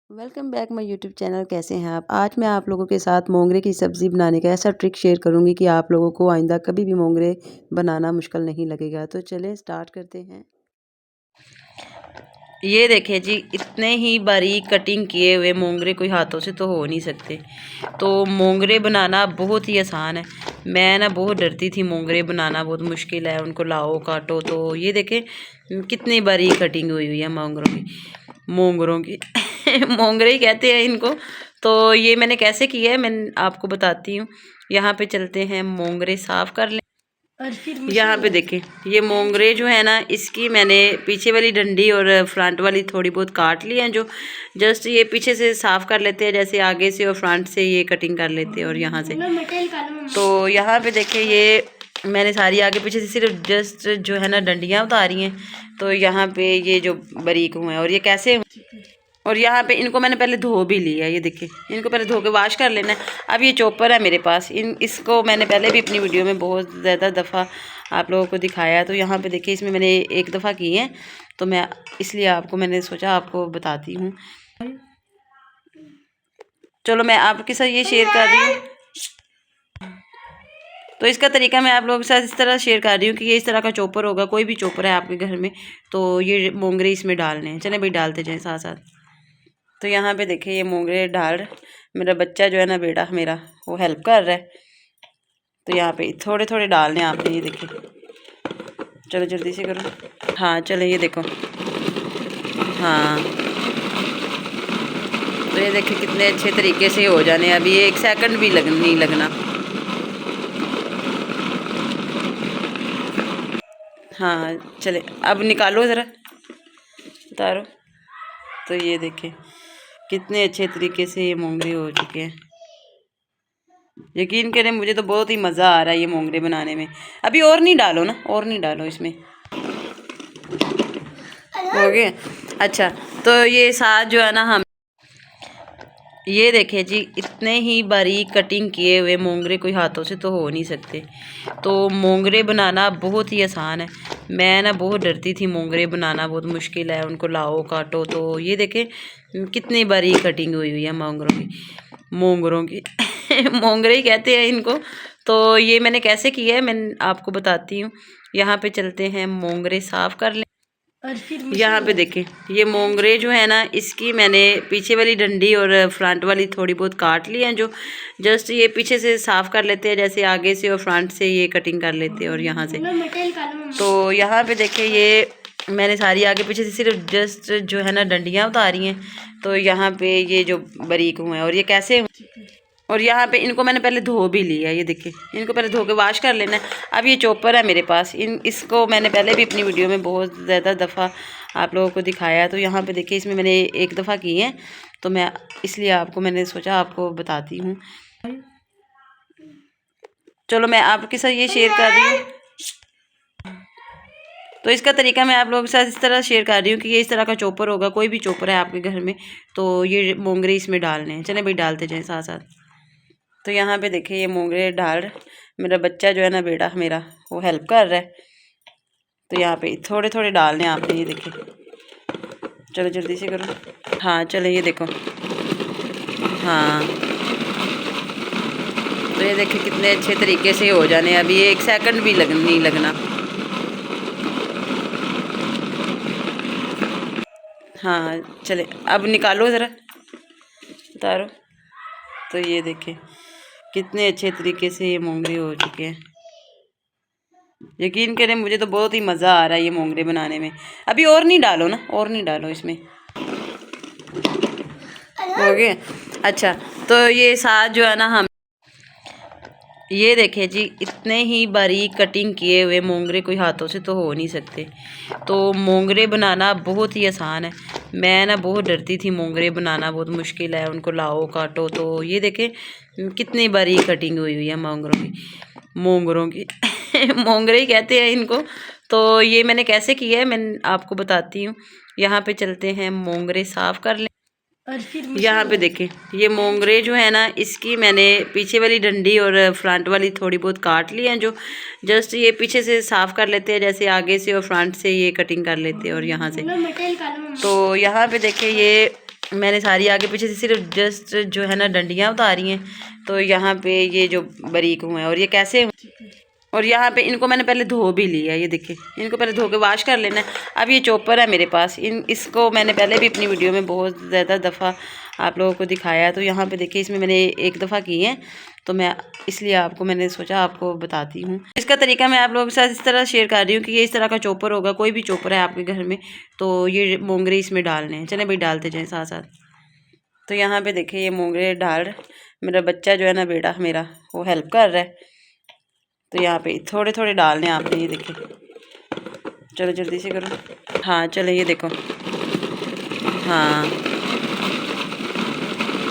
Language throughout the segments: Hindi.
Welcome back my YouTube channel. कैसे हैं आप? आज मैं आप लोगों के साथ मोंगरे की सब्ज़ी बनाने का ऐसा ट्रिक शेयर करूंगी कि आप लोगों को आइंदा कभी भी मोंगरे बनाना मुश्किल नहीं लगेगा। तो चलें स्टार्ट करते हैं। ये देखें जी, इतने ही बारीक कटिंग किए हुए मोंगरे कोई हाथों से तो हो नहीं सकते। तो मोंगरे बनाना बहुत ही आसान है। मैं ना बहुत डरती थी, मोंगरे बनाना बहुत मुश्किल है, उनको लाओ काटो। तो ये देखें कितनी बारीक कटिंग हुई हुई है मोंगरों की मोंगरे ही कहते हैं इनको। तो ये मैंने कैसे किया है मैं आपको बताती हूँ। यहाँ पे चलते हैं, मोंगरे साफ़ कर लें। और फिर यहाँ पे देखें, ये मोंगरे जो है ना, इसकी मैंने पीछे वाली डंडी और फ्रंट वाली थोड़ी बहुत काट ली हैं। जो जस्ट ये पीछे से साफ़ कर लेते हैं, जैसे आगे से और फ्रंट से ये कटिंग कर लेते हैं। और यहाँ से तो यहाँ पे देखें, ये मैंने सारी आगे पीछे से सिर्फ जस्ट जो है ना डंडियाँ उतारी हैं। तो यहाँ पे ये जो बारीक हुए हैं, और ये कैसे, और यहाँ पे इनको मैंने पहले धो भी लिया है। ये देखिए, इनको पहले धो के वाश कर लेना है। अब ये चॉपर है मेरे पास, इसको मैंने पहले भी अपनी वीडियो में बहुत ज़्यादा दफ़ा आप लोगों को दिखाया है। तो यहाँ पे देखिए, इसमें मैंने एक दफ़ा की है, तो मैं इसलिए मैंने सोचा आपको बताती हूँ। चलो मैं आपके साथ ये शेयर कर रही हूँ। तो इसका तरीका मैं आप लोगों के साथ इस तरह शेयर कर रही हूँ कि ये इस तरह का चॉपर होगा, कोई भी चॉपर है आपके घर में, तो ये मोंगरे इसमें डालने हैं। चले भाई, डालते जाएँ साथ साथ। तो यहाँ पे देखिए, ये मोंगरे डाल, मेरा बच्चा जो है ना, बेटा मेरा, वो हेल्प कर रहा है। तो यहाँ पे थोड़े थोड़े डालने आपने। ये देखिए, चलो जल्दी से करो। हाँ चलो, ये देखो। हाँ, तो ये देखिए कितने अच्छे तरीके से हो जाने। अभी ये 1 सेकंड भी नहीं लगना। हाँ चले, अब निकालो ज़रा, उतारो। तो ये देखें कितने अच्छे तरीके से ये मोंगरे हो चुके हैं। यकीन करें, मुझे तो बहुत ही मज़ा आ रहा है ये मोंगरे बनाने में। अभी और नहीं डालो ना, और नहीं डालो इसमें, हो गया। अच्छा, तो ये साथ जो है ना, हम ये देखें जी, इतने ही बारीक कटिंग किए हुए मोंगरे कोई हाथों से तो हो नहीं सकते। तो मोंगरे बनाना बहुत ही आसान है। मैं ना बहुत डरती थी, मोंगरे बनाना बहुत मुश्किल है, उनको लाओ काटो। तो ये देखें कितनी बारीक कटिंग हुई हुई है मोंगरों की मोंगरे ही कहते हैं इनको। तो ये मैंने कैसे किया है मैं आपको बताती हूँ। यहाँ पे चलते हैं, मोंगरे साफ़ कर लें। और फिर यहाँ पे देखें, ये मोंगरे जो है ना, इसकी मैंने पीछे वाली डंडी और फ्रंट वाली थोड़ी बहुत काट ली हैं। जो जस्ट ये पीछे से साफ़ कर लेते हैं, जैसे आगे से और फ्रंट से ये कटिंग कर लेते हैं। और यहाँ से तो यहाँ पे देखें, ये मैंने सारी आगे पीछे से सिर्फ जस्ट जो है ना डंडियाँ उतारी हैं। तो यहाँ पे ये जो बारीक हुए हैं, और ये कैसे, और यहाँ पे इनको मैंने पहले धो भी लिया है। ये देखिए, इनको पहले धो के वाश कर लेना है। अब ये चॉपर है मेरे पास, इसको मैंने पहले भी अपनी वीडियो में बहुत ज़्यादा दफ़ा आप लोगों को दिखाया है। तो यहाँ पे देखिए, इसमें मैंने एक दफ़ा की है, तो मैं इसलिए मैंने सोचा आपको बताती हूँ। चलो मैं आपके साथ ये शेयर कर रही हूँ। तो इसका तरीका मैं आप लोगों के साथ इस तरह शेयर कर रही हूँ कि ये इस तरह का चॉपर होगा, कोई भी चॉपर है आपके घर में, तो ये मोंगरे इसमें डालने हैं। चले भाई, डालते जाएँ साथ साथ। तो यहाँ पे देखिए, ये मोंगरे डाल, मेरा बच्चा जो है ना, बेटा मेरा, वो हेल्प कर रहा है। तो यहाँ पे थोड़े थोड़े डालने आपने। ये देखिए, चलो जल्दी से करो। हाँ चलो, ये देखो। हाँ, तो ये देखिए कितने अच्छे तरीके से हो जाने। अभी ये 1 सेकंड भी नहीं लगना। हाँ चले, अब निकालो ज़रा, उतारो। तो ये देखें कितने अच्छे तरीके से ये मोंगरे हो चुके हैं। यकीन करें, मुझे तो बहुत ही मज़ा आ रहा है ये मोंगरे बनाने में। अभी और नहीं डालो ना, और नहीं डालो इसमें, हो गया। अच्छा, तो ये साथ जो है ना, हम ये देखें जी, इतने ही बारीक कटिंग किए हुए मोंगरे कोई हाथों से तो हो नहीं सकते। तो मोंगरे बनाना बहुत ही आसान है। मैं ना बहुत डरती थी, मोंगरे बनाना बहुत मुश्किल है, उनको लाओ काटो। तो ये देखें कितनी बारीक कटिंग हुई हुई है मोंगरों की मोंगरे ही कहते हैं इनको। तो ये मैंने कैसे किया है मैं आपको बताती हूँ। यहाँ पे चलते हैं, मोंगरे साफ़ कर लें। और फिर यहाँ पे देखें, ये मोंगरे जो है ना, इसकी मैंने पीछे वाली डंडी और फ्रंट वाली थोड़ी बहुत काट ली हैं। जो जस्ट ये पीछे से साफ़ कर लेते हैं, जैसे आगे से और फ्रंट से ये कटिंग कर लेते हैं। और यहाँ से तो यहाँ पे देखें, ये मैंने सारी आगे पीछे से सिर्फ जस्ट जो है ना डंडियाँ उतारी हैं। तो यहाँ पे ये जो बारीक हुए हैं और ये कैसे, और यहाँ पे इनको मैंने पहले धो भी लिया है। ये देखिए, इनको पहले धो के वाश कर लेना है। अब ये चॉपर है मेरे पास, इसको मैंने पहले भी अपनी वीडियो में बहुत ज़्यादा दफ़ा आप लोगों को दिखाया है। तो यहाँ पे देखिए, इसमें मैंने एक दफ़ा की है, तो मैं इसलिए मैंने सोचा आपको बताती हूँ। इसका तरीका मैं आप लोगों के साथ इस तरह शेयर कर रही हूँ कि ये इस तरह का चॉपर होगा, कोई भी चॉपर है आपके घर में, तो ये मोंगरे इसमें डालने हैं। चले भाई, डालते जाएँ साथ साथ। तो यहाँ पे देखिए, ये मोंगरे डाल, मेरा बच्चा जो है ना, बेटा मेरा, वो हेल्प कर रहा है। तो यहाँ पे थोड़े थोड़े डालने हैं आपने। ये देखिए, चलो जल्दी से करो। हाँ चलो, ये देखो। हाँ,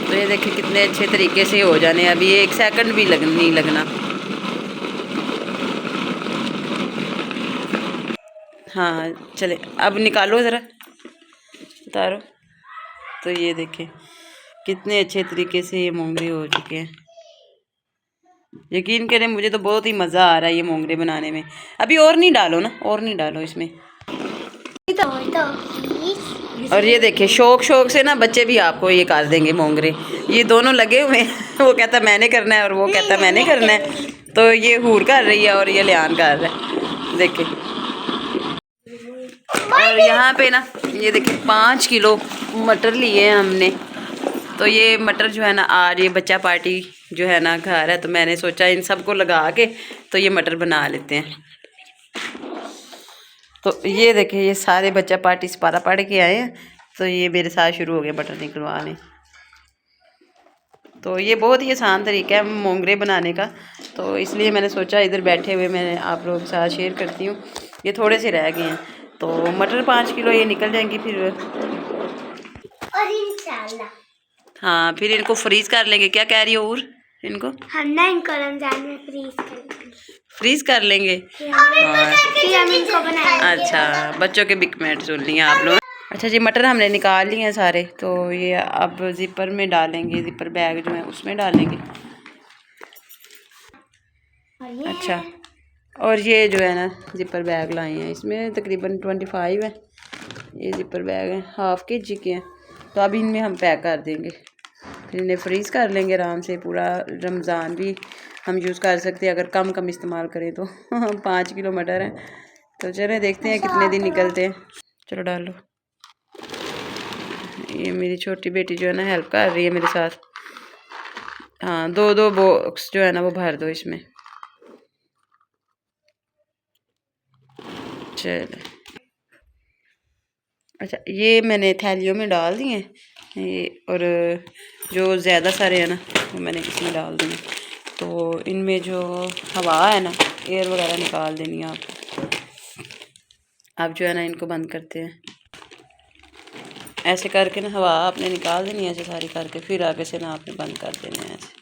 तो ये देखिए कितने अच्छे तरीके से हो जाने। अभी 1 सेकंड भी नहीं लगना। हाँ चले, अब निकालो ज़रा, उतारो। तो ये देखिए कितने अच्छे तरीके से ये मोंगरे हो चुके हैं। यकीन करें, मुझे तो बहुत ही मज़ा आ रहा है ये मोंगरे बनाने में। अभी और नहीं डालो ना, और नहीं डालो इसमें। और ये देखिए, शौक से ना बच्चे भी आपको ये कर देंगे मोंगरे। ये दोनों लगे हुए हैं। वो कहता मैंने करना है और वो कहता मैंने करना है। तो ये हूर कर रही है और ये लियान कर रहा है, देखिए। और यहाँ पे ना, ये देखिए 5 किलो मटर लिए हैं हमने। तो ये मटर जो है ना, आज ये बच्चा पार्टी जो है ना घर है, तो मैंने सोचा इन सबको लगा के तो ये मटर बना लेते हैं। तो ये देखिए, ये सारे बच्चा पार्टी से पारा पढ़ के आए हैं, तो ये मेरे साथ शुरू हो गए मटर निकलवाने। तो ये बहुत ही आसान तरीका है मोंगरे बनाने का, तो इसलिए मैंने सोचा इधर बैठे हुए मैं आप लोगों के साथ शेयर करती हूँ। ये थोड़े से रह गए हैं, तो मटर 5 किलो ये निकल जाएंगी फिर। और इंशाल्लाह हाँ, फिर इनको फ्रीज़ कर लेंगे। क्या कह रही हो? और इनको हम ना इनको रमजान में फ्रीज कर लेंगे। हाँ, फिर हम इनको बनाएंगे। अच्छा, बच्चों के बिग मैट सुन लिए आप लोग। अच्छा जी, मटर हमने निकाल लिए हैं सारे, तो ये अब जिपर में डालेंगे, जिपर बैग जो है उसमें डालेंगे। अच्छा, और ये जो है ना जिपर बैग लाए हैं, इसमें तकरीबन 25 है। ये जिपर बैग हैं, ½ kg के हैं। तो अभी इनमें हम पैक कर देंगे, फिर इन्हें फ्रीज़ कर लेंगे आराम से। पूरा रमज़ान भी हम यूज़ कर सकते हैं अगर कम इस्तेमाल करें तो। 5 किलो मटर हैं, तो चलें देखते हैं कितने दिन निकलते हैं। चलो डालो। ये मेरी छोटी बेटी जो है ना हेल्प कर रही है मेरे साथ। हाँ, 2 बॉक्स जो है ना वो भर दो इसमें। चलो, अच्छा, ये मैंने थैलियों में डाल दिए हैं ये, और जो ज़्यादा सारे हैं ना वो मैंने इसमें डाल दिए। तो इनमें जो हवा है ना, एयर वगैरह निकाल देनी है आपको। आप जो है ना इनको बंद करते हैं ऐसे करके ना, हवा आपने निकाल देनी है ऐसे सारी करके, फिर आगे से ना आपने बंद कर देने हैं ऐसे।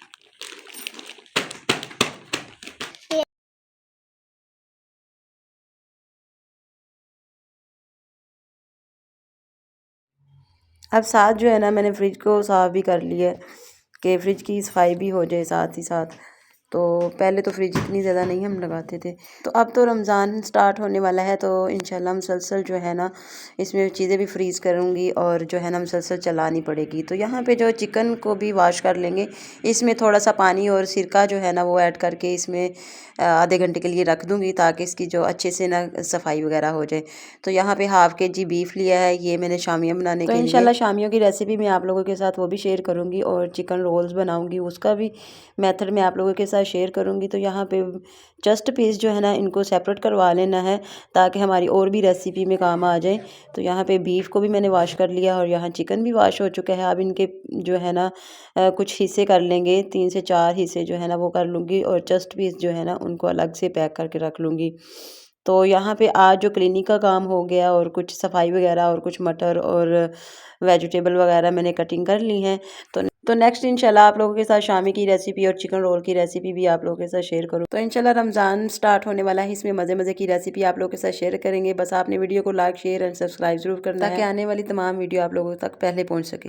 अब साथ जो है ना मैंने फ्रिज को साफ़ भी कर लिया है कि फ्रिज की सफाई भी हो जाए साथ ही साथ। तो पहले तो फ्रिज इतनी ज़्यादा नहीं हम लगाते थे। तो अब तो रमज़ान स्टार्ट होने वाला है, तो इंशाल्लाह मुसलसल जो है ना इसमें चीज़ें भी फ्रीज़ करूँगी और जो है ना मुसलसल चलानी पड़ेगी। तो यहाँ पे जो चिकन को भी वॉश कर लेंगे, इसमें थोड़ा सा पानी और सिरका जो है ना वो ऐड करके इसमें आधे घंटे के लिए रख दूँगी, ताकि इसकी जो अच्छे से ना सफाई वगैरह हो जाए। तो यहाँ पे ½ kg बीफ लिया है, ये मैंने शामियाँ बनाने के लिए। इंशाल्लाह शामियों की रेसिपी मैं आप लोगों के साथ वो भी शेयर करूँगी, और चिकन रोल्स बनाऊँगी उसका भी मेथड मैं आप लोगों के साथ शेयर करूँगी। तो यहाँ पे चस्ट पीस जो है ना इनको सेपरेट करवा लेना है, ताकि हमारी और भी रेसिपी में काम आ जाए। तो यहाँ पे बीफ को भी मैंने वॉश कर लिया, और यहाँ चिकन भी वॉश हो चुका है। अब इनके जो है ना कुछ हिस्से कर लेंगे, 3 से 4 हिस्से जो है ना वो कर लूँगी, और चस्ट पीस जो है ना उनको अलग से पैक करके रख लूँगी। तो यहाँ पे आज जो क्लीनिंग का काम हो गया, और कुछ सफाई वगैरह, और कुछ मटर और वेजिटेबल वगैरह मैंने कटिंग कर ली हैं। तो नेक्स्ट इंशाल्लाह आप लोगों के साथ शामी की रेसिपी और चिकन रोल की रेसिपी भी आप लोगों के साथ शेयर करूँ। तो इंशाल्लाह रमज़ान स्टार्ट होने वाला है, इसमें मज़े की रेसिपी आप लोगों के साथ शेयर करेंगे। बस आपने वीडियो को लाइक, शेयर एंड सब्सक्राइब जरूर करना है, ताकि आने वाली तमाम वीडियो आप लोगों तक पहले पहुँच सके।